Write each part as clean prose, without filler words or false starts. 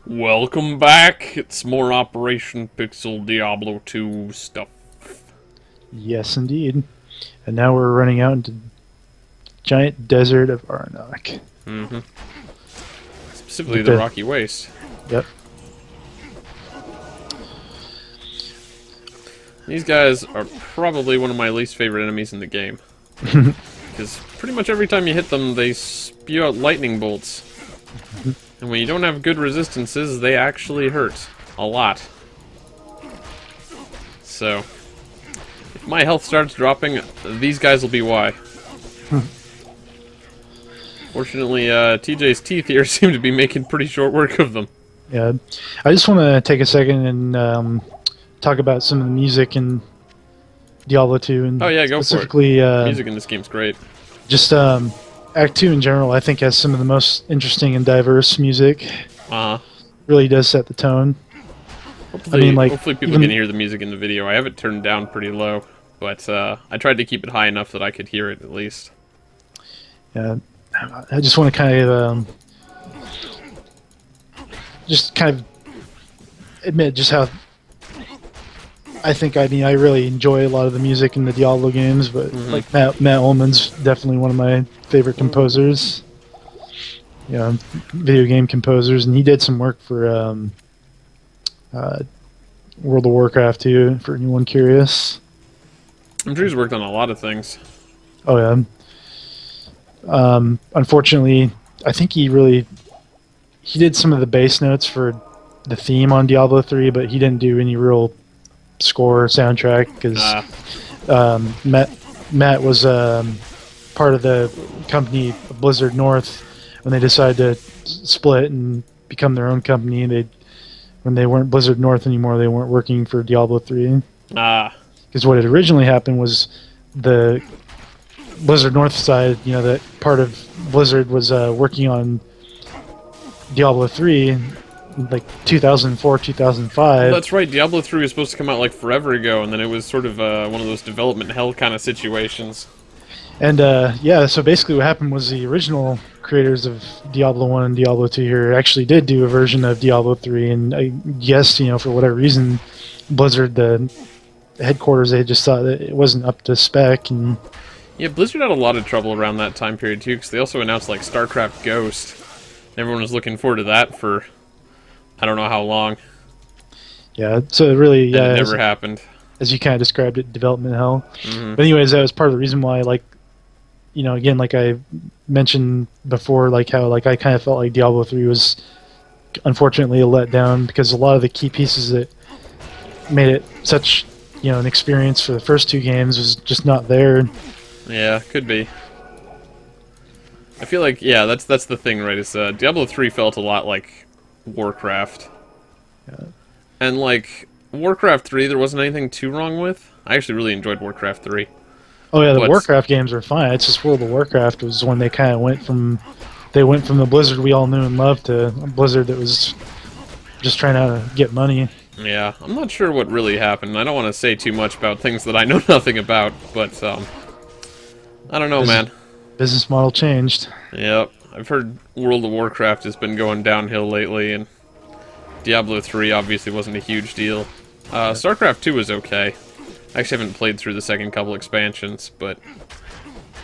Welcome back. It's more Operation Pixel Diablo 2 stuff. Yes, indeed. And now we're running out into giant desert of Arnak. Mm-hmm. Specifically the Rocky Waste. Yep. These guys are probably one of my least favorite enemies in the game. Because pretty much every time you hit them, they spew out lightning bolts. And when you don't have good resistances, they actually hurt. A lot. So, if my health starts dropping, these guys will be why. Fortunately, TJ's teeth here seem to be making pretty short work of them. Yeah. I just want to take a second and talk about some of the music in Diablo 2. And oh yeah, go specifically, for it. Music in this game's great. Just Act 2 in general, I think, has some of the most interesting and diverse music. Really does set the tone. Hopefully, hopefully people can hear the music in the video. I have it turned down pretty low, but I tried to keep it high enough that I could hear it at least. Yeah, I just want to kind of admit just how I really enjoy a lot of the music in the Diablo games, but like Matt Ullman's definitely one of my favorite composers. Yeah, video game composers, and he did some work for World of Warcraft too. For anyone curious, I'm sure he's worked on a lot of things. Oh yeah. Unfortunately, I think he did some of the bass notes for the theme on Diablo 3, but he didn't do any real score or soundtrack because Matt was part of the company Blizzard North when they decided to split and become their own company. When they weren't Blizzard North anymore, they weren't working for Diablo 3. Because what had originally happened was the Blizzard North side, that part of Blizzard was working on Diablo 3 like 2004, 2005. Well, that's right, Diablo 3 was supposed to come out like forever ago, and then it was sort of one of those development hell kind of situations. And yeah, so basically what happened was the original creators of Diablo 1 and Diablo 2 here actually did do a version of Diablo 3, and I guess, for whatever reason, Blizzard, the headquarters, they just thought that it wasn't up to spec. And yeah, Blizzard had a lot of trouble around that time period too, because they also announced like StarCraft Ghost. Everyone was looking forward to that for I don't know how long. Yeah, so it really it never happened. As you kind of described it, development hell. But anyways, that was part of the reason why, again, like I mentioned before, how I kind of felt like Diablo 3 was unfortunately a letdown because a lot of the key pieces that made it such, an experience for the first two games was just not there. Yeah, could be. I feel like, yeah, that's the thing, right? Is Diablo 3 felt a lot like Warcraft. Yeah. And Warcraft 3 there wasn't anything too wrong with. I actually really enjoyed Warcraft 3. Oh yeah, the Warcraft games are fine. It's just World of Warcraft was when they kind of went from the Blizzard we all knew and loved to a Blizzard that was just trying to get money. Yeah, I'm not sure what really happened. I don't want to say too much about things that I know nothing about, but I don't know, man. Business model changed. Yep. I've heard World of Warcraft has been going downhill lately, and Diablo 3 obviously wasn't a huge deal. StarCraft 2 was okay. I actually haven't played through the second couple expansions, but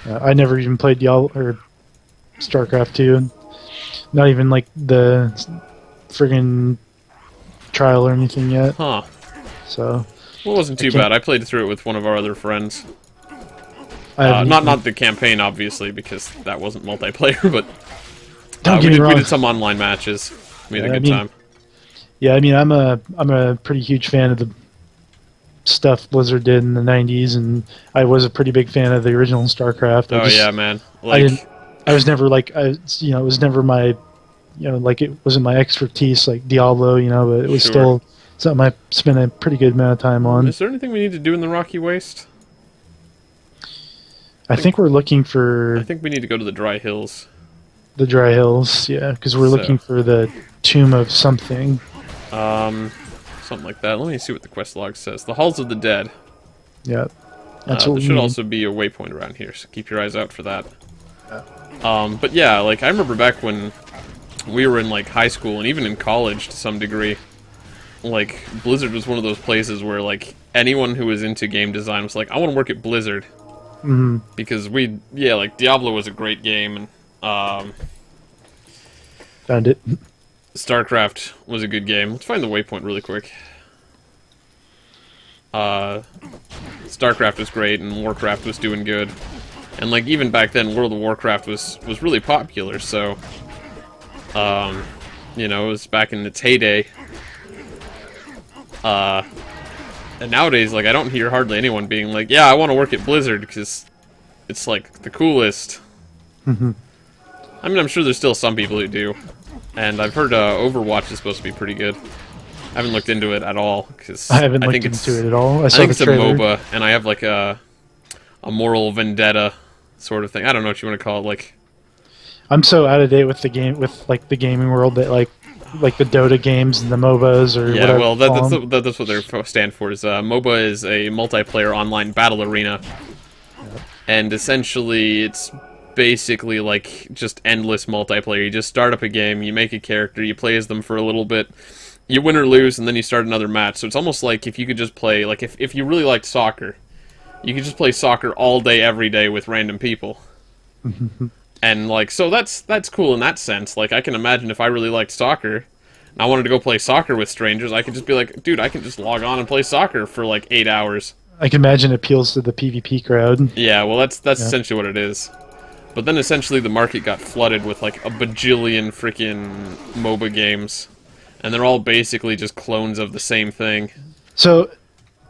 I never even played Diablo or StarCraft 2. Not even the friggin' trial or anything yet. Huh. So. Well, it wasn't too bad. I played through it with one of our other friends. Not the campaign, obviously, because that wasn't multiplayer, but don't get me wrong. We did some online matches. We had a good time. Yeah, I'm a pretty huge fan of the stuff Blizzard did in the '90s, and I was a pretty big fan of the original StarCraft. Yeah, man. I was never it was never my, it wasn't my expertise like Diablo, but it was still something I spent a pretty good amount of time on. Is there anything we need to do in the Rocky Waste? I think we're looking for... I think we need to go to the Dry Hills. The Dry Hills, yeah, because we're looking for the Tomb of something. Something like that. Let me see what the quest log says. The Halls of the Dead. Yeah. That's what there should also be a waypoint around here, so keep your eyes out for that. But yeah, I remember back when we were in like high school and even in college to some degree, like Blizzard was one of those places where like anyone who was into game design was like, I want to work at Blizzard. Mm-hmm. Because like Diablo was a great game, and Found it. StarCraft was a good game. Let's find the waypoint really quick. StarCraft was great, and Warcraft was doing good. And like even back then, World of Warcraft was really popular. So, you know, it was back in its heyday. And nowadays, like, I don't hear hardly anyone being like, yeah, I want to work at Blizzard, because it's, like, the coolest. I mean, I'm sure there's still some people who do. And I've heard Overwatch is supposed to be pretty good. I haven't looked into it at all, because I haven't looked into it at all. I think it's the trailer. a MOBA, and I have, like, a moral vendetta sort of thing. I don't know what you want to call it, like... I'm so out of date with the game, with, like, the gaming world that, like the Dota games and the MOBAs or yeah, whatever. well, that's what they stand for. Is MOBA is a multiplayer online battle arena, and essentially it's basically like just endless multiplayer. You just start up a game, you make a character, you play as them for a little bit, you win or lose, and then you start another match. So it's almost like if you could just play, like if you really liked soccer, you could just play soccer all day, every day with random people. And, like, so that's cool in that sense. Like, I can imagine if I really liked soccer, and I wanted to go play soccer with strangers, I could just be like, dude, I can just log on and play soccer for, like, 8 hours. I can imagine it appeals to the PvP crowd. Yeah, well, that's essentially what it is. But then, essentially, the market got flooded with, like, a bajillion freaking MOBA games. And they're all basically just clones of the same thing. So,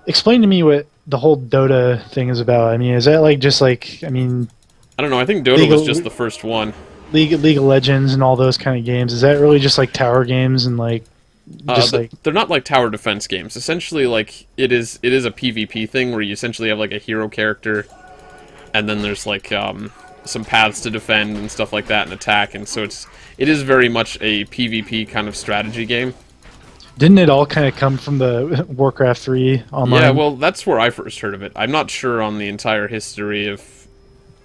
explain to me what the whole Dota thing is about. I mean, is that, like, just, like, I mean... I don't know, I think Dota was just the first one. League of Legends and all those kind of games. Is that really just like tower games and like they're not like tower defense games. Essentially, like it is a PvP thing where you essentially have like a hero character, and then there's like some paths to defend and stuff like that and attack, and so it is very much a PvP kind of strategy game. Didn't it all kind of come from the Warcraft 3 online? Yeah, well, that's where I first heard of it. I'm not sure on the entire history of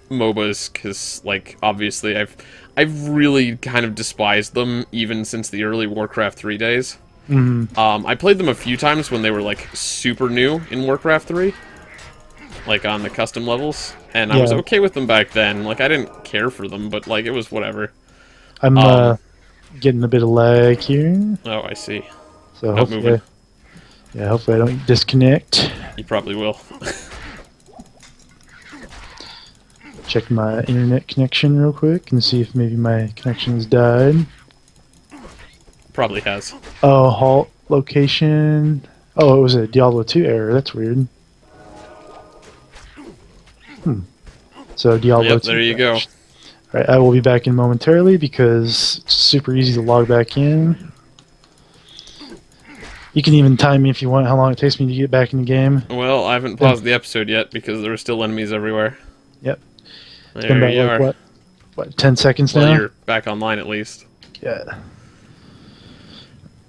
MOBAs, because, like, obviously I've really kind of despised them even since the early Warcraft 3 days. I played them a few times when they were, like, super new in Warcraft 3, like, on the custom levels, and I was okay with them back then. Like, I didn't care for them, but, like, it was whatever. I'm getting a bit of lag here. Oh, I see. So hopefully, hopefully I don't disconnect. You probably will. Check my internet connection real quick and see if maybe my connection's died. Probably has. Oh, halt location. Oh, it was a Diablo 2 error. That's weird. So Diablo 2. There you go. Alright, I will be back in momentarily because it's super easy to log back in. You can even time me if you want how long it takes me to get back in the game. Well, I haven't paused the episode yet because there are still enemies everywhere. Yep. It's There been you about, are. like, what, 10 seconds Well, now? you're back online at least. Yeah.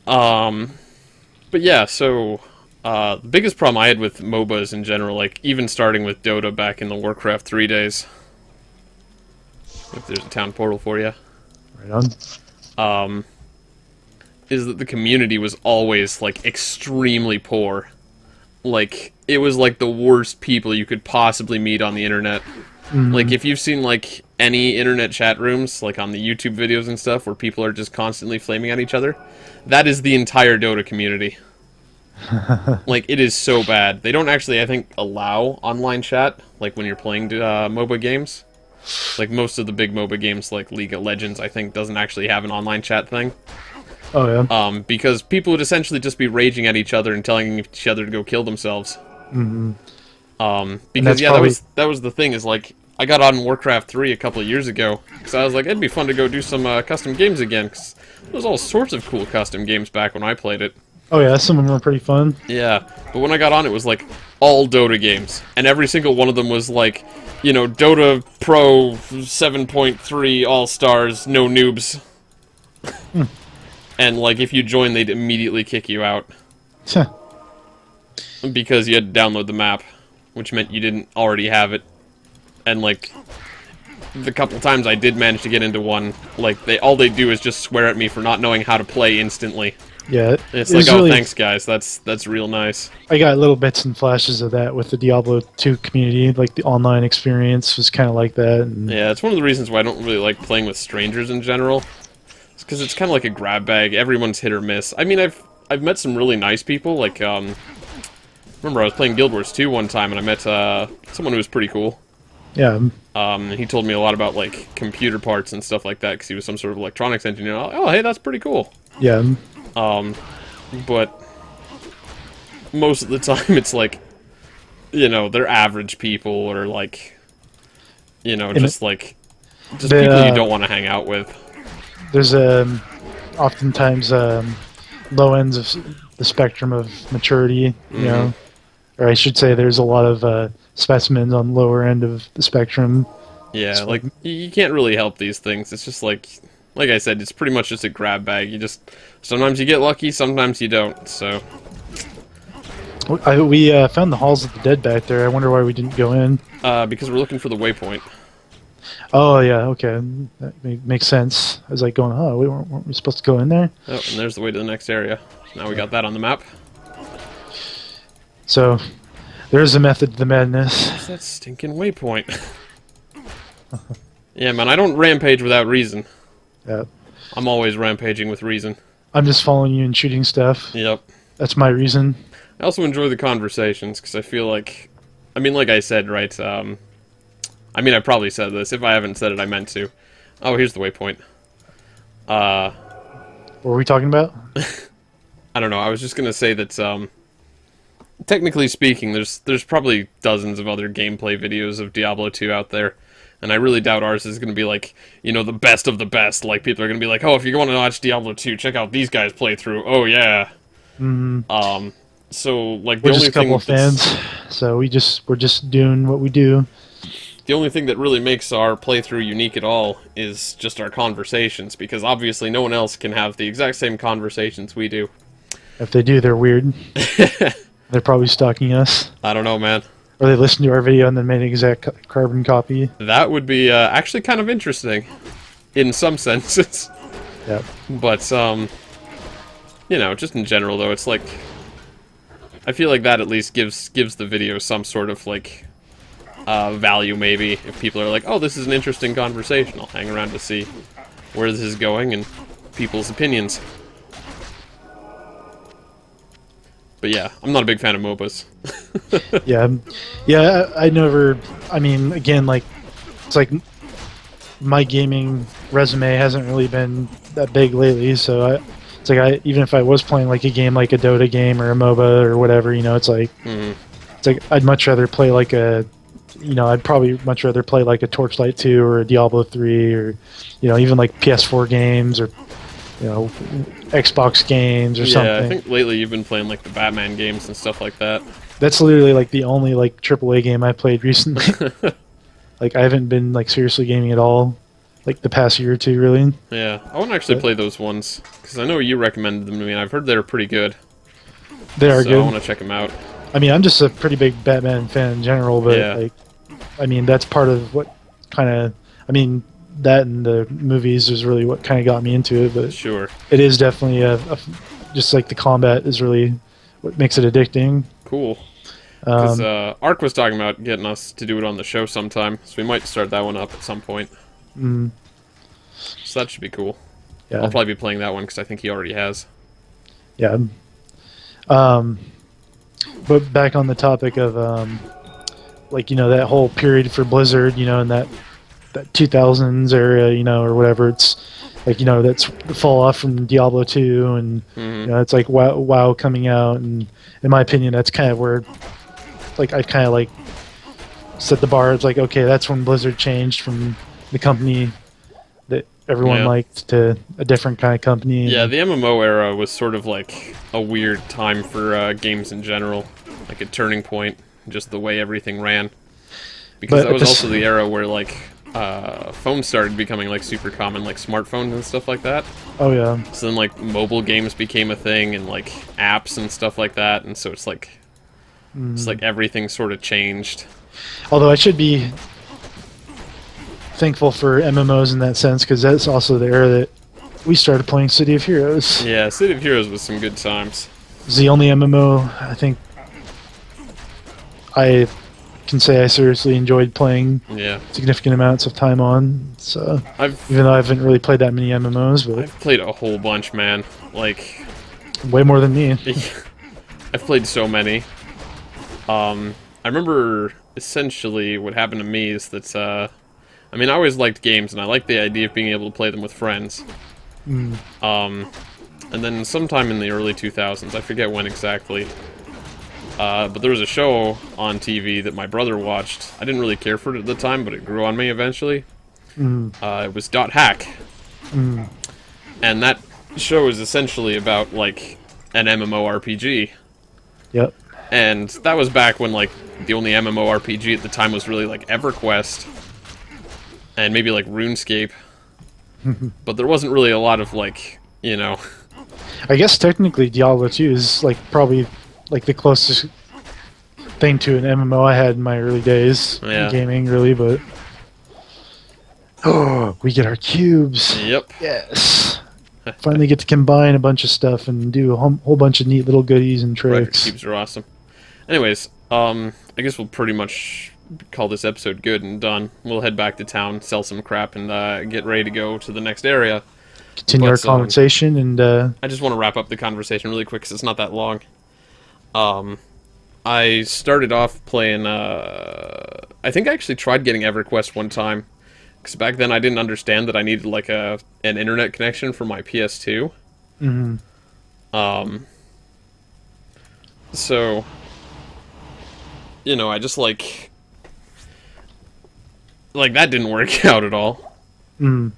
But yeah, so the biggest problem I had with MOBAs in general, like even starting with Dota back in the Warcraft 3 days. If there's a town portal for you. Right on. Is that the community was always like extremely poor. Like it was like the worst people you could possibly meet on the internet. Like if you've seen like any internet chat rooms, like on the YouTube videos and stuff, where people are just constantly flaming at each other, that is the entire Dota community. Like it is so bad. They don't actually, I think, allow online chat, like when you're playing MOBA games. Like most of the big MOBA games, like League of Legends, I think doesn't actually have an online chat thing. Oh yeah. Because people would essentially just be raging at each other and telling each other to go kill themselves. Because yeah, that was the thing, is like I got on Warcraft 3 a couple of years ago because I was like, it'd be fun to go do some custom games again, because there was all sorts of cool custom games back when I played it. Oh yeah, some of them were pretty fun. Yeah, but when I got on, it was like all Dota games, and every single one of them was like, you know, Dota Pro 7.3 All Stars, no noobs. And like if you join, they'd immediately kick you out because you had to download the map, which meant you didn't already have it. And like the couple times I did manage to get into one, like, all they do is just swear at me for not knowing how to play instantly. Yeah, It's like, oh, really, thanks, guys. That's real nice. I got little bits and flashes of that with the Diablo 2 community. Like, the online experience was kind of like that. And yeah, it's one of the reasons why I don't really like playing with strangers in general. It's because it's kind of like a grab bag. Everyone's hit or miss. I mean, I've met some really nice people. Like, remember I was playing Guild Wars 2 one time, and I met someone who was pretty cool. Yeah. He told me a lot about, like, computer parts and stuff like that, because he was some sort of electronics engineer. Oh, hey, that's pretty cool. Yeah. But most of the time it's like, you know, they're average people, or like, you know, just people you don't want to hang out with. There's oftentimes low ends of the spectrum of maturity, you know, or I should say there's a lot of specimens on the lower end of the spectrum. Yeah, so, like, you can't really help these things. It's just like I said, it's pretty much just a grab bag. You just, sometimes you get lucky, sometimes you don't, so. We found the Halls of the Dead back there. I wonder why we didn't go in. Because we're looking for the waypoint. Oh, yeah, okay. That makes sense. I was like going, oh, weren't we supposed to go in there? Oh, and there's the way to the next area. So now we got that on the map. So, there's a method to the madness. What's that stinking waypoint? Yeah, man, I don't rampage without reason. Yeah. I'm always rampaging with reason. I'm just following you and shooting stuff. Yep. That's my reason. I also enjoy the conversations, because I feel like... I mean, like I said, right, I mean, I probably said this. If I haven't said it, I meant to. Oh, here's the waypoint. What were we talking about? I don't know, I was just gonna say that, technically speaking, there's probably dozens of other gameplay videos of Diablo 2 out there. And I really doubt ours is going to be like, you know, the best of the best. Like, people are going to be like, oh, if you want to watch Diablo 2, check out these guys play through. Oh, yeah. Mm-hmm. So, like, we're just a couple of fans, so we're just doing what we do. The only thing that really makes our playthrough unique at all is just our conversations, because obviously no one else can have the exact same conversations we do. If they do, they're weird. They're probably stalking us. I don't know, man. Or they listened to our video and then made an exact carbon copy. That would be actually kind of interesting, in some senses. Yeah. But, you know, just in general, though, it's like... I feel like that at least gives the video some sort of, like, value, maybe. If people are like, oh, this is an interesting conversation, I'll hang around to see where this is going and people's opinions. But yeah, I'm not a big fan of MOBAs. yeah, I never. I mean, again, like, it's like my gaming resume hasn't really been that big lately. So it's like even if I was playing like a game like a Dota game or a MOBA or whatever, you know, it's like I'd much rather play like I'd probably much rather play like a Torchlight 2 or a Diablo 3 or, you know, even like PS4 games or, you know, Xbox games or something. Yeah, I think lately you've been playing like the Batman games and stuff like that. That's literally like the only like AAA game I played recently. Like, I haven't been like seriously gaming at all, like the past year or two, really. Yeah, I want to actually play those ones because I know you recommended them to me, and I've heard they're pretty good. They are good. I want to check them out. I mean, I'm just a pretty big Batman fan in general, but like, I mean, that's part of what kind of, I mean, that and the movies is really what kind of got me into it. But sure, it is definitely just like the combat is really what makes it addicting. Cool. Because Ark was talking about getting us to do it on the show sometime, so we might start that one up at some point. So that should be cool. Yeah. I'll probably be playing that one because I think he already has. Yeah. But back on the topic of like, you know, that whole period for Blizzard, you know, in that 2000s area, you know, or whatever, it's like, you know, that's the fall off from Diablo 2, and you know, it's like WoW coming out, and in my opinion, that's kind of where, like, I kind of like set the bar. It's like, okay, that's when Blizzard changed from the company that everyone liked to a different kind of company. Yeah, the MMO era was sort of like a weird time for games in general, like a turning point, just the way everything ran. Because that was also the era where, like, phones started becoming, like, super common, like smartphones and stuff like that. Oh, yeah. So then, like, mobile games became a thing, and, like, apps and stuff like that, and so it's like, it's like everything sort of changed. Although I should be thankful for MMOs in that sense because that's also the era that we started playing City of Heroes. Yeah, City of Heroes was some good times. It was the only MMO I think I can say I seriously enjoyed playing Yeah. significant amounts of time on. So I've even though I haven't really played that many MMOs, but played a whole bunch, man. Like, way more than me. I've played so many. I remember essentially what happened to me is that, I mean, I always liked games, and I liked the idea of being able to play them with friends. Mm. And then sometime in the early 2000s, I forget when exactly, but there was a show on TV that my brother watched. I didn't really care for it at the time, but it grew on me eventually. It was .hack. And that show is essentially about, like, an MMORPG. Yep. And that was back when, like, the only MMORPG at the time was really, like, EverQuest. And maybe, like, RuneScape. But there wasn't really a lot of, like, you know... I guess technically Diablo 2 is, like, probably, like, the closest thing to an MMO I had in my early days in gaming, really, but... Oh, we get our cubes! Yep. Yes! Finally get to combine a bunch of stuff and do a whole bunch of neat little goodies and Record tricks. cubes are awesome. Anyways, I guess we'll pretty much call this episode good and done. We'll head back to town, sell some crap, and get ready to go to the next area. Continue our conversation, and I just want to wrap up the conversation really quick because it's not that long. I started off playing, I think I actually tried getting EverQuest one time, because back then I didn't understand that I needed, like, an internet connection for my PS2. So, you know, I just, like, that didn't work out at all. You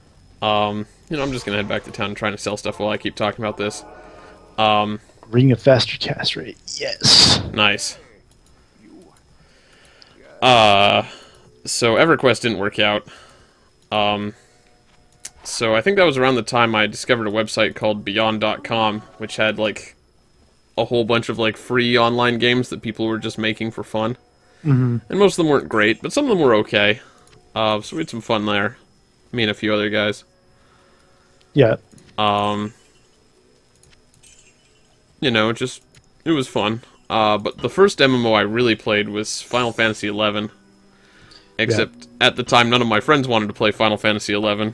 know, I'm just gonna head back to town and trying to sell stuff while I keep talking about this. Ring a faster cast rate. Yes. Nice. So EverQuest didn't work out. So I think that was around the time I discovered a website called Beyond.com, which had, like, a whole bunch of, like, free online games that people were just making for fun. And most of them weren't great, but some of them were okay. So we had some fun there. Me and a few other guys. Yeah. You know, it was fun. But the first MMO I really played was Final Fantasy XI. Except, at the time, none of my friends wanted to play Final Fantasy XI.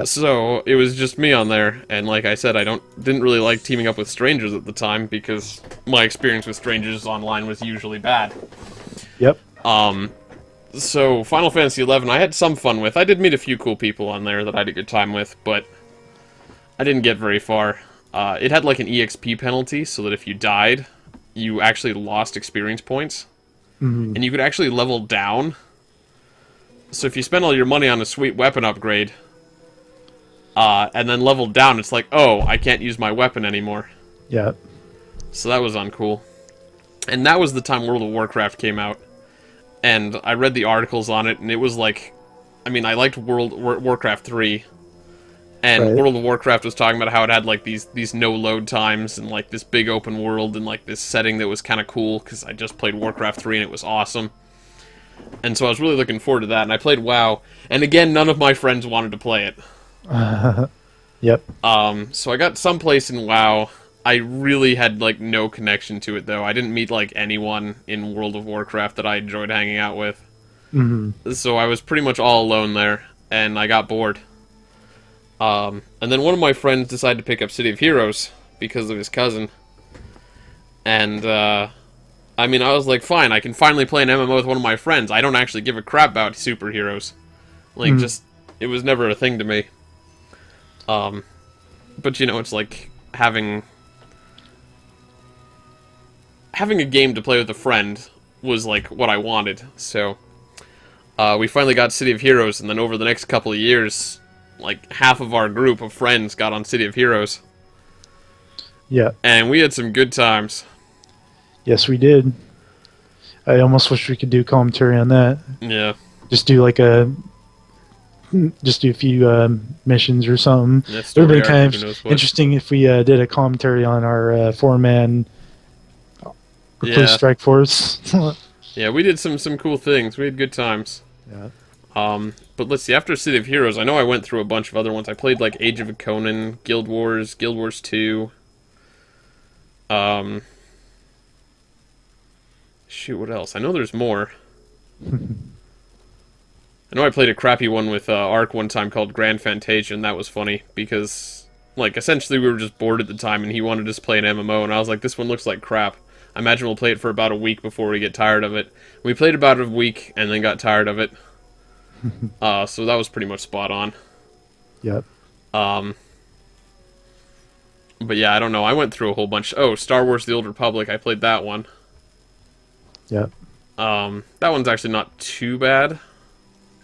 So, it was just me on there, and like I said, I didn't really like teaming up with strangers at the time, because my experience with strangers online was usually bad. Yep. So, Final Fantasy XI I had some fun with. I did meet a few cool people on there that I had a good time with, but I didn't get very far. It had, like, an EXP penalty, so that if you died, you actually lost experience points. And you could actually level down. So if you spend all your money on a sweet weapon upgrade, and then level down, it's like, oh, I can't use my weapon anymore. Yeah. So that was uncool. And that was the time World of Warcraft came out. And I read the articles on it, and it was like... I mean, I liked Warcraft 3. And World of Warcraft was talking about how it had, like, these no-load times, and, like, this big open world, and, like, this setting that was kind of cool, because I just played Warcraft 3, and it was awesome. And so I was really looking forward to that, and I played WoW. And again, none of my friends wanted to play it. Yep. So I got someplace in WoW. I really had, like, no connection to it, though. I didn't meet, like, anyone in World of Warcraft that I enjoyed hanging out with. So I was pretty much all alone there, and I got bored. And then one of my friends decided to pick up City of Heroes because of his cousin. And, I mean, I was like, fine, I can finally play an MMO with one of my friends. I don't actually give a crap about superheroes. Like, just, it was never a thing to me. But, you know, it's like having a game to play with a friend was, like, what I wanted. So, we finally got City of Heroes, and then over the next couple of years... like, half of our group of friends got on City of Heroes. Yeah. And we had some good times. Yes, we did. I almost wish we could do commentary on that. Yeah. Just do, like, a few missions or something. Yeah, it would have been kind of interesting if we did a commentary on our four-man Recluse Strike Force. Yeah, we did some cool things. We had good times. Yeah. But let's see, after City of Heroes, I know I went through a bunch of other ones. I played, like, Age of Conan, Guild Wars 2. Shoot, what else? I know there's more. I know I played a crappy one with Ark one time called Grand Fantasia, and that was funny, because, like, essentially we were just bored at the time, and he wanted us to play an MMO, and I was like, this one looks like crap. I imagine we'll play it for about a week before we get tired of it. We played about a week, and then got tired of it. So that was pretty much spot on. Yep. But yeah, I don't know. I went through a whole bunch. Oh, Star Wars: The Old Republic. I played that one. Yep. That one's actually not too bad,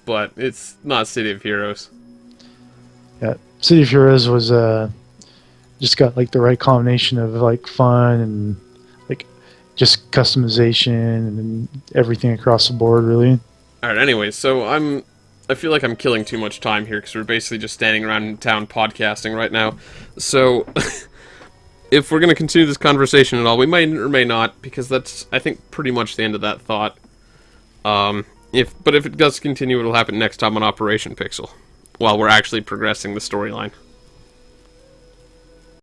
but it's not City of Heroes. Yeah. City of Heroes was just got like the right combination of like fun and like just customization and everything across the board, really. All right. Anyways, so I feel like I'm killing too much time here because we're basically just standing around in town podcasting right now. So, if we're going to continue this conversation at all, we may or may not, because that's, I think, pretty much the end of that thought. But if it does continue, it'll happen next time on Operation Pixel, while we're actually progressing the storyline.